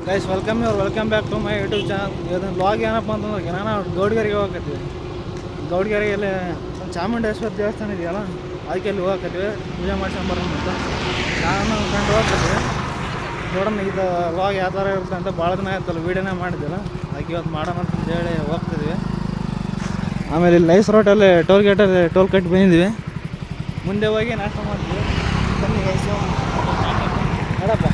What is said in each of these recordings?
Guys welcome back to my YouTube channel. ಇದನ್ನು blog ಏನಪ್ಪ ಅಂತಂದ್ರೆ ನಾನು ಗೌಡ್ಗೆರೆಗೆ ಹೋಗಕತ್ತೀವಿ. ಗೌಡ್ಗೆರೆಯಲ್ಲಿ ಚಾಮುಂಡೇಶ್ವರಿ ದೇವಸ್ಥಾನ ಇದೆಯಲ್ಲ, ಅದಕ್ಕೆ ಅಲ್ಲಿ ಹೋಗಕತ್ತೀವಿ, ಪೂಜೆ ಮಾಡ್ಸ್ಕೊಂಬರೋಣ ಅಂತ ನಾನು ಕಂಡು ಹೋಗ್ಕತ್ತೀವಿ. ನೋಡೋಣ ಇದು ವ್ಲಾಗ್ ಯಾವ ಥರ ಇರುತ್ತೆ ಅಂತ. ಭಾಳ ದಿನ ಆಯ್ತಲ್ಲ ವೀಡಿಯೋನೇ ಮಾಡಿದ್ದಿಲ್ಲ, ಅದಕ್ಕೆ ಇವತ್ತು ಮಾಡೋಣ ಅಂತಂದೇಳಿ ಹೋಗ್ತಿದ್ವಿ. ಆಮೇಲೆ ಇಲ್ಲಿ ನೈಸ್ ರೋಟಲ್ಲಿ ಟೋಲ್ ಕಟ್ ಬಂದಿದ್ವಿ. ಮುಂದೆ ಹೋಗಿ ನಾಷ್ಟ ಮಾಡ್ತೀವಿ. ಬನ್ನಿ ಗೈಸ್, ನೋಡಪ್ಪ.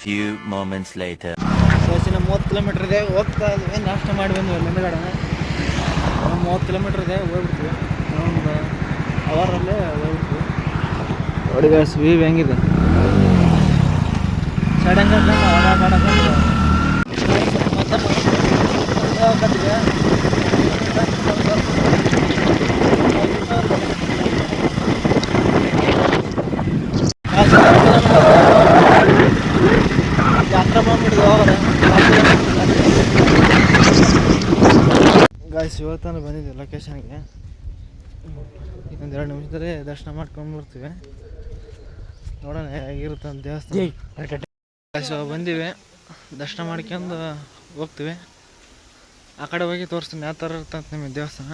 Few moments later. ಬಸ್ಸಿನ 30 ಕಿಲೋಮೀಟ್ರ್ ಇದೆ, ಹೋಗ್ತಾ ಇದ್ವಿ. ನಾಷ್ಟ ಮಾಡಿ ಬಂದ್ವಿ ಹಿಂದುಗಡೆ. 30 ಕಿಲೋಮೀಟ್ರ್ ಇದೆ, ಹೋಗ್ಬಿಡ್ತೀವಿ. ಒಂದು ಅವರಲ್ಲೇ ಹೋಗ್ಬಿಡ್ತೀವಿ. ನೋಡಿ ಗೈಸ್, ವ್ಯೂ ಹೆಂಗಿದೆ. ಸಡನ್ ಯಾತ್ರೆ ಬಂದ್ಬಿಟ್ಟಿದೆ ಹೋಗೋದು. ಗಾಯ್ಸ್, ಇವತ್ತಾನು ಬಂದಿದ್ದೆ ಲೊಕೇಶನ್ಗೆ. ಇನ್ನೊಂದು 2 ನಿಮಿಷದಲ್ಲಿ ದರ್ಶನ ಮಾಡ್ಕೊಂಡು ಬರ್ತೀವಿ. ನೋಡೋಣ ಹೇಗಿರುತ್ತೆ ಅಂತ ದೇವಸ್ಥಾನ. ಗಾಯ್ಸ್, ಬಂದೀವಿ, ದರ್ಶನ ಮಾಡ್ಕೊಂಡು ಹೋಗ್ತೀವಿ. ಆ ಕಡೆ ಹೋಗಿ ತೋರಿಸ್ತೀನಿ ಯಾವ ಥರ ಇರುತ್ತೆ ಅಂತ ನಿಮಗೆ ದೇವಸ್ಥಾನ.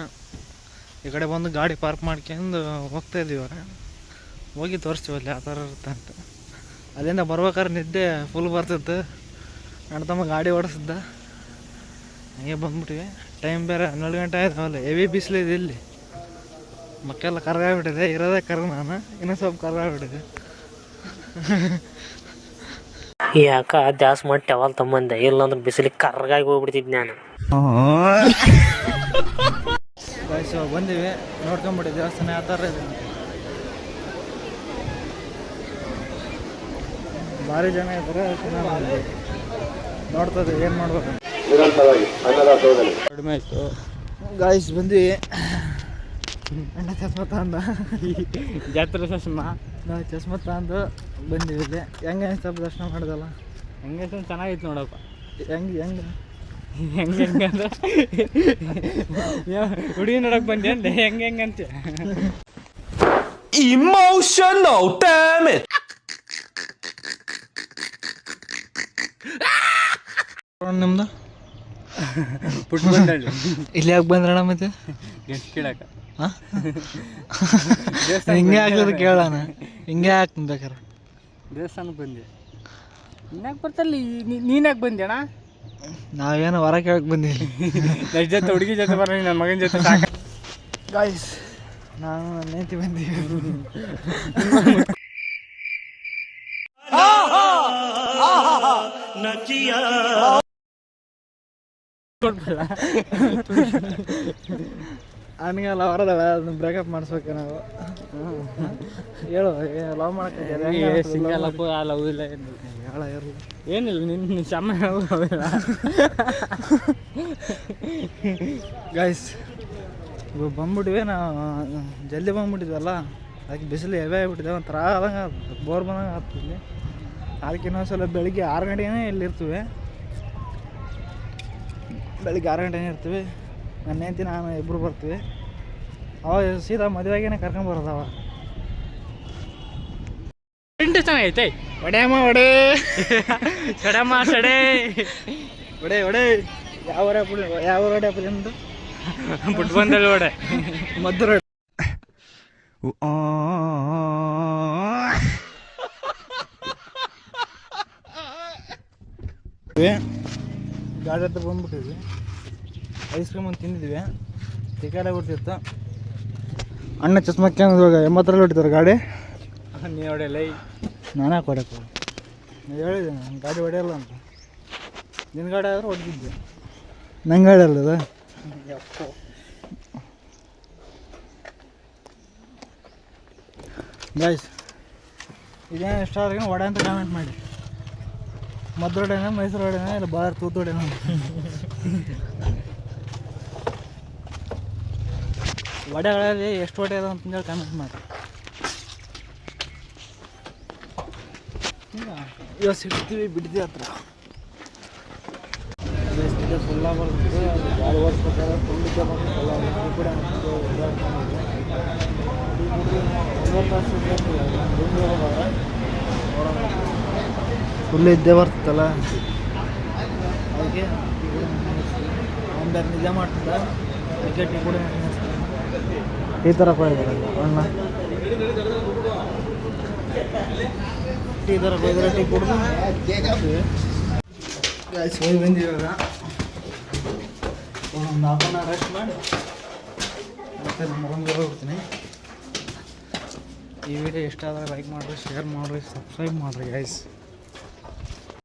ಈ ಕಡೆ ಬಂದು ಗಾಡಿ ಪಾರ್ಕ್ ಮಾಡ್ಕೊಂಡು ಹೋಗ್ತಾಯಿದ್ದೀವಿ. ಇವಾಗ ಹೋಗಿ ತೋರಿಸ್ತೀವಿ ಅಲ್ಲಿ ಯಾವ ಥರ ಇರುತ್ತೆ ಅಂತ. ಅಲ್ಲಿಂದ ಬರ್ಬೇಕಾದ್ರೆ ನಿದ್ದೆ ಫುಲ್ ಬರ್ತಿತ್ತು. ನನ್ನ ತಮ್ಮ ಗಾಡಿ ಓಡಿಸಿದ್ದ, ಹಂಗೆ ಬಂದ್ಬಿಟ್ಟಿವಿ. ಟೈಮ್ ಬೇರೆ 12 ಗಂಟೆ ಆಯ್ತಾವಲ್ಲ, ಹೆವಿ ಬಿಸಿಲಿದೆ ಇಲ್ಲಿ. ಮಕ್ಕೆಲ್ಲ ಕರ್ಗಾಗ್ಬಿಟ್ಟಿದೆ, ಇರೋದೇ ಕರ್ಗ. ನಾನು ಇನ್ನೂ ಸ್ವಲ್ಪ ಕರ್ಗಾಗ್ಬಿಟ್ಟಿದೆ. ಯಾಕ ದ್ಯಾಸ್ ಮಾಡಿ ಟವಲ್ ತಮ್ಮಂದೆ, ಇಲ್ಲಾಂದ್ರೆ ಬಿಸಿಲಿಗೆ ಕರ್ಗಾಗಿ ಹೋಗ್ಬಿಡ್ತಿದ್ ನಾನು. ಗಾಯ್ಸ್, ಬಂದೀವಿ, ನೋಡ್ಕೊಂಬಿಟ್ಟು ದೇವಸ್ಥಾನ ಯಾವ ಥರ ಇದೆ. ಭಾರಿ ಜನ ಇದ್ದಾರೆ, ನೋಡ್ತದೆ ಏನು ಮಾಡ್ಬೇಕು. ಕಡಿಮೆ ಆಯಿತು ಗಾಯ್ಸ್, ಬಂದ್ವಿ. ಅಣ್ಣ ಚಸ್ಮಾ ತಂದ, ಜಾತ್ರೆ ಚಸ್ಮಾ ನಾವು ಚಸ್ಮಾ ತಂದು ಬಂದೀವಿ. ಇಲ್ಲಿ ಹೆಂಗೆ ಸ್ವಲ್ಪ ದರ್ಶನ ಮಾಡಿದಲ್ಲ, ಹೆಂಗೆ ಚೆನ್ನಾಗಿತ್ತು ನೋಡಪ್ಪ. ಹೆಂಗೆ ಅಂದ್ರೆ ಹುಡುಗಿ ನೋಡಕ್ ಬಂದೆ ಅಂದೆ, ಹೆಂಗಂತ Emotional damage. ನಿಮ್ದು ಪುಟ್ ಬಂದಳ್ಳಿ ಇಲ್ಲಿ ಯಾಕೆ ಬಂದ್ರಣ್ಣ? ಮತ್ತೆ ಗೆಸ್ಟ್ ಕೇಳಕ ಹಿಂಗೆ ಹಾಕಿದ್ರೆ ಕೇಳೋಣ, ಹಿಂಗೆ ಹಾಕ್ತೀನಿ ಬೇಕಾರೆ. ದೇವಸ್ಥಾನಕ್ಕೆ ಬಂದೆ. ಇನ್ಯಾಕೆ ಬರ್ತಲ್ಲಿ ನೀನ್ಯಾಕೆ ಬಂದೆ ಅಣ್ಣ? ನಾವೇನೋ ಹೊರ ಕೇಳಕ್ಕೆ ಬಂದಿಲ್ಲ. ನನ್ನ ಜೊತೆ ಹುಡುಗಿ ಜೊತೆ ಬರ, ನನ್ನ ಮಗನ ಜೊತೆ ಸಾಕ. ಗಾಯ್ಸ್, ನಾನು ನನ್ನ ಹೆಂಡತಿ ಬಂದೀವಿ. ಅವನಿಗೆಲ್ಲ ಹೊರದವ, ಅದನ್ನ ಬ್ರೇಕಪ್ ಮಾಡಿಸ್ಬೇಕು ನಾವು. ಹೇಳು, ಲವ್ ಮಾಡಕ್ಕೆ ಸಿಂಗಲ್ ಅಪ್ಪ ಲವ್ ಇಲ್ಲ, ಹೇಳ ಇರಲಿ, ಏನಿಲ್ಲ, ನಿನ್ನ ಸಮ ಗಾಯ್ಸ್. ಬಂದ್ಬಿಟ್ವಿ, ನಾವು ಜಲ್ದಿ ಬಂದ್ಬಿಟ್ಟಿದ್ವಲ್ಲ, ಅದಕ್ಕೆ ಬಿಸಿಲು ಹೆವಿ ಆಗಿಬಿಟ್ಟಿದೆ. ಒಂಥರ ಆದಂಗೆ ಬೋರ್ ಬಂದಂಗೆ ಆಗ್ತಿದ್ವಿ. ಅದಕ್ಕೆ ಇನ್ನೊಂದ್ಸಲ ಬೆಳಿಗ್ಗೆ 6 ಗಂಟೆಗೆ ಇಲ್ಲಿರ್ತೀವಿ. ಬೆಳಿಗ್ಗೆ 6 ಗಂಟೆಗೆ ಇರ್ತೀವಿ. ನನ್ನ ಹೆಂಡತಿ ನಾನು ಇಬ್ಬರು ಬರ್ತೀವಿ. ಅವಾಗ ಸೀದಾ ಮದುವೆಗೇನೆ ಕರ್ಕೊಂಬರೋದು. ಅವ ಚೆನ್ನಾಗೈತೆ. ಒಡೆಯಮ್ಮ ಒಡೆ, ಸಡಮ್ಮ ಸಡೆ, ಒಡೆ ಯಾವ ರೋಡೆ ಅಪ್ಪ ನಿಮ್ಮದು? ಪುಟ್ ಬಂದಳ್ಳಿ ಒಡೆ, ಮದ್ದು ರೋಡ್. ಗಾಡಿ ಹತ್ರ ಬಂದ್ಬಿಟ್ಟಿದ್ವಿ. ಐಸ್ ಕ್ರೀಮ್ ಒಂದು ತಿಂದಿದ್ವಿ, ಟಿಕೆಟ್ ಆಗಿಬಿಡ್ತಿತ್ತು. ಅಣ್ಣ ಚಸ್ಮಕ್ಕೆ ಇವಾಗ 80ರಲ್ಲಿ ಹೊಡಿತಾರೆ ಗಾಡಿ. ನೀ ಹೊಡೆಯಲ್ಲ, ನಾನೇ ಕೊಡಕ್ಕೆ ನೀವು ಹೇಳಿದ್ದೆ, ನಾನು ಗಾಡಿ ಹೊಡೆಯಲ್ಲ ಅಂತ. ನಿನ್ನ ಗಾಡಿ ಆದರೂ ಹೊಡೆದಿದ್ದೆ, ನನ್ನ ಗಾಡಿ ಅಲ್ಲದ. ಗಾಯ್ಸ್, ಇದೇನು ಇಷ್ಟ ಆದ್ರೆ ವಡೆ ಅಂತ ಕಾಮೆಂಟ್ ಮಾಡಿ. ಮದ್ದು ವಡೆನ, ಮೈಸೂರು ವಡೆನ, ಇಲ್ಲ ಬಾರ್ ತೂತು ವಡೆನ. ವಡೆಗಳಲ್ಲಿ ಎಷ್ಟು ವಡೆ ಅದ ಅಂತಂದೇಳಿ ಕಾಮೆಂಟ್ ಮಾಡಿ. ಇವಾಗ ಸಿಡ್ತೀವಿ ಬಿಡ್ದಿ ಹತ್ರ ಫುಲ್ಲ ಬರ್ತದೆ ಗಾಳಿ ಓಡಿಸ್ಬೇಕಾದ್ರೆ ಫುಲ್ ಇದ್ದೇ ಬರ್ತಲ್ಲ ಕೂಡ ಫುಲ್ ಇದ್ದೇ ಬರ್ತಲ್ಲ ಅದಕ್ಕೆ ಒಂದು ನಿಜ ಮಾಡ್ತಿದ್ದ ಕ್ರಿಕೆಟ್ ಕೂಡ ಈ ಥರ ಕೊಯ್ದಾರಲ್ಲ ಅಣ್ಣ ಟೀ ಥರ ಕೊಯ್ದರೆ ಟೀ ಕುಡಿದು ಹೋಗಿ ಬಂದಿವಿ ಇವಾಗ ಒಂದು ಹಾಫ್ ಆನ್ ಅವರ್ ರೆಸ್ಟ್ ಮಾಡಿ ಮತ್ತೆ ನಮ್ಮ ರೂಮ್ಗೆ ಹೋಗ್ಬಿಡ್ತೀನಿ. ಈ ವಿಡಿಯೋ ಇಷ್ಟ ಆದರೆ ಲೈಕ್ ಮಾಡಿರಿ, ಶೇರ್ ಮಾಡಿರಿ, ಸಬ್ಸ್ಕ್ರೈಬ್ ಮಾಡಿರಿ ಗೈಸ್.